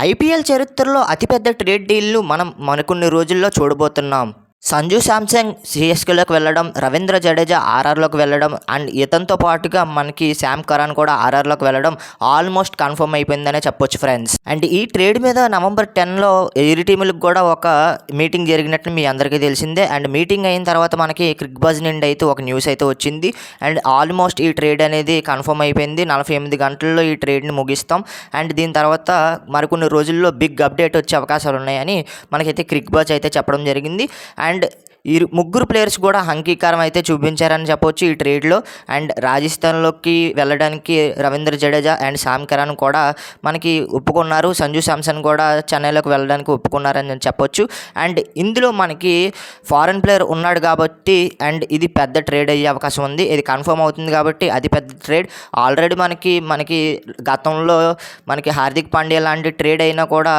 IPL చరిత్రలో అతిపెద్ద trade డీల్ను మనం మరికొన్ని రోజుల్లో చూడబోతున్నాం. సంజు శాంసన్ సిఎస్కేలోకి వెళ్ళడం, రవీంద్ర జడేజా ఆర్ఆర్లోకి వెళ్ళడం అండ్ ఇతనితో పాటుగా మనకి శామ్ కరాన్ కూడా ఆర్ఆర్లోకి వెళ్ళడం ఆల్మోస్ట్ కన్ఫర్మ్ అయిపోయిందనే చెప్పొచ్చు ఫ్రెండ్స్. అండ్ ఈ ట్రేడ్ మీద నవంబర్ 10లో ఇరు టీములకు కూడా ఒక మీటింగ్ జరిగినట్లు మీ అందరికీ తెలిసిందే. అండ్ మీటింగ్ అయిన తర్వాత మనకి క్రిక్ బజ్ నుండి అయితే ఒక న్యూస్ అయితే వచ్చింది. అండ్ ఆల్మోస్ట్ ఈ ట్రేడ్ అనేది కన్ఫర్మ్ అయిపోయింది. 48 గంటల్లో ఈ ట్రేడ్ని ముగిస్తాం. అండ్ దీని తర్వాత మరికొన్ని రోజుల్లో బిగ్ అప్డేట్ వచ్చే అవకాశాలు ఉన్నాయని మనకైతే క్రిక్ బజ్ అయితే చెప్పడం జరిగింది. అండ్ ఈ ముగ్గురు ప్లేయర్స్ కూడా అంగీకారం అయితే చూపించారని చెప్పవచ్చు ఈ ట్రేడ్లో. అండ్ రాజస్థాన్లోకి వెళ్ళడానికి Ravindra Jadeja and Sam Curran కూడా మనకి ఒప్పుకున్నారు. సంజు శాంసన్ కూడా చెన్నైలోకి వెళ్ళడానికి ఒప్పుకున్నారని చెప్పొచ్చు. అండ్ ఇందులో మనకి ఫారెన్ ప్లేయర్ ఉన్నాడు కాబట్టి అండ్ ఇది పెద్ద ట్రేడ్ అయ్యే అవకాశం ఉంది. ఇది కన్ఫర్మ్ అవుతుంది కాబట్టి అది పెద్ద ట్రేడ్. ఆల్రెడీ మనకి గతంలో మనకి హార్దిక్ పాండ్యా లాంటి ట్రేడ్ అయినా కూడా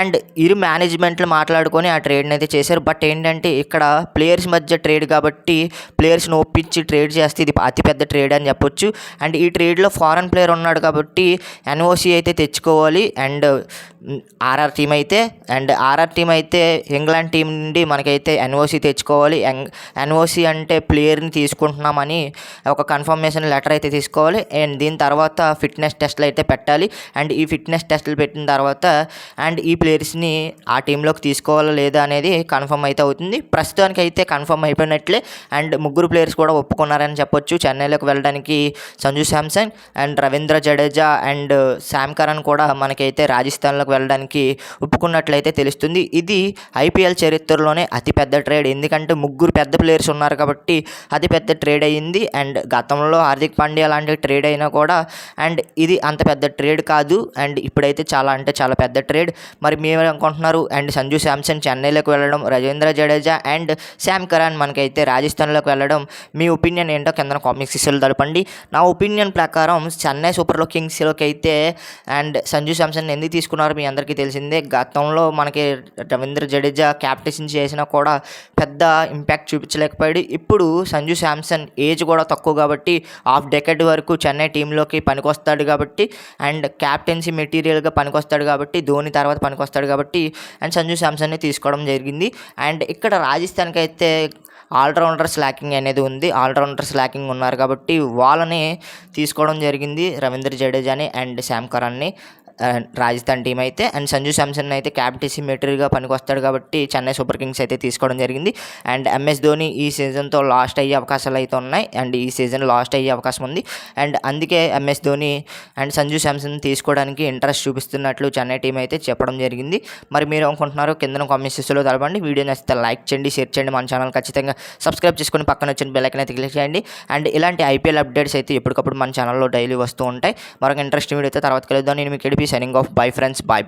అండ్ ఇరు మేనేజ్మెంట్లు మాట్లాడుకొని ఆ ట్రేడ్ని అయితే చేశారు. బట్ ఏంటంటే ఇక్కడ ప్లేయర్స్ మధ్య ట్రేడ్ కాబట్టి ప్లేయర్స్ని ఒప్పించి ట్రేడ్ చేస్తే ఇది అతిపెద్ద ట్రేడ్ అని చెప్పొచ్చు. అండ్ ఈ ట్రేడ్లో ఫారెన్ ప్లేయర్ ఉన్నాడు కాబట్టి ఎన్ఓసి అయితే తెచ్చుకోవాలి. అండ్ ఆర్ఆర్ టీం అయితే ఇంగ్లాండ్ టీం నుండి మనకైతే ఎన్ఓసి తెచ్చుకోవాలి. ఎన్ఓసి అంటే ప్లేయర్ని తీసుకుంటున్నామని ఒక కన్ఫర్మేషన్ లెటర్ అయితే తీసుకోవాలి. అండ్ దీని తర్వాత ఫిట్నెస్ టెస్ట్లు అయితే పెట్టాలి. అండ్ ఈ ఫిట్నెస్ టెస్టులు పెట్టిన తర్వాత అండ్ ఈ ప్లేయర్స్ని ఆ టీంలోకి తీసుకోవాలా లేదా అనేది కన్ఫర్మ్ అయితే అవుతుంది. ప్రస్తుతానికి అయితే కన్ఫర్మ్ అయిపోయినట్లే. అండ్ ముగ్గురు ప్లేయర్స్ కూడా ఒప్పుకున్నారని చెప్పొచ్చు చెన్నైలోకి వెళ్ళడానికి. Sanju Samson and Ravindra Jadeja and Sam Curran కూడా మనకైతే రాజస్థాన్లోకి వెళ్ళడానికి ఒప్పుకున్నట్లయితే తెలుస్తుంది. ఇది ఐపీఎల్ చరిత్రలోనే అతిపెద్ద ట్రేడ్. ఎందుకంటే ముగ్గురు పెద్ద ప్లేయర్స్ ఉన్నారు కాబట్టి అతిపెద్ద ట్రేడ్ అయ్యింది. అండ్ గతంలో హార్దిక్ పాండ్యా లాంటి ట్రేడ్ అయినా కూడా అండ్ ఇది అంత పెద్ద ట్రేడ్ కాదు. అండ్ ఇప్పుడైతే చాలా అంటే చాలా పెద్ద ట్రేడ్. మరి మీరు అనుకుంటున్నారు? అండ్ సంజు శాంసన్ చెన్నైలోకి వెళ్ళడం, రవీంద్ర జడేజా అండ్ శామ్ కరాన్ మనకైతే రాజస్థాన్లోకి వెళ్ళడం మీ ఒపీనియన్ ఏంటో కింద కామెంట్ సెక్షన్లో తెలపండి. నా ఒపీనియన్ ప్రకారం చెన్నై సూపర్ కింగ్స్లోకి అయితే అండ్ సంజు శాంసన్ ఎందుకు తీసుకున్నారో మీ అందరికీ తెలిసిందే. గతంలో మనకి రవీంద్ర జడేజా క్యాప్టెన్సీ చేసినా కూడా పెద్ద ఇంపాక్ట్ చూపించలేకపోయాడు. ఇప్పుడు సంజు శాంసన్ ఏజ్ కూడా తక్కువ కాబట్టి హాఫ్ డెకెడ్ వరకు చెన్నై టీంలోకి పనికొస్తాడు కాబట్టి అండ్ క్యాప్టెన్సీ మెటీరియల్గా పనికొస్తాడు కాబట్టి ధోని తర్వాత పనికొస్తాడు కాబట్టి అండ్ సంజు శాంసన్ని తీసుకోవడం జరిగింది. అండ్ ఇక్కడ రాజస్థాన్కి అయితే ఆల్రౌండర్స్ ల్యాకింగ్ అనేది ఉంది. ఆల్రౌండర్స్ ల్యాకింగ్ ఉన్నారు కాబట్టి వాళ్ళని తీసుకోవడం జరిగింది, రవీంద్ర జడేజాని అండ్ శామ్ కరాన్ని రాజస్థాన్ టీం అయితే. అండ్ సంజు శాంసన్ అయితే క్యాప్టెన్సీ మెటీరియల్గా పనికొస్తాడు కాబట్టి చెన్నై సూపర్ కింగ్స్ అయితే తీసుకోవడం జరిగింది. అండ్ ఎంఎస్ ధోని ఈ సీజన్తో లాస్ట్ అయ్యే అవకాశాలు అయితే ఉన్నాయి. అండ్ ఈ సీజన్ లాస్ట్ అయ్యే అవకాశం ఉంది. అండ్ అందుకే ఎంఎస్ ధోని అండ్ సంజు శాంసన్ తీసుకోవడానికి ఇంట్రెస్ట్ చూపిస్తున్నట్లు చెన్నై టీం అయితే చెప్పడం జరిగింది. మరి మీరు అనుకుంటున్నారు? కింద కామెంట్ సెక్షన్లో తెలపండి. వీడియో నచ్చితే లైక్ చేయండి, షేర్ చేయండి, మన ఛానల్ ఖచ్చితంగా సబ్స్క్రైబ్ చేసుకొని పక్కన వచ్చిన బెల్ ఐకాన్ అయితే క్లిక్ చేయండి. అండ్ ఇలాంటి ఐపీఎల్ అప్డేట్స్ అయితే ఎప్పటికప్పుడు మన ఛానల్లో డైలీ వస్తూ ఉంటాయి. మరొక ఇంట్రెస్టింగ్ వీడియో అయితే తర్వాత కలుద్దాం. నేను మీకు signing off. Bye friends, bye.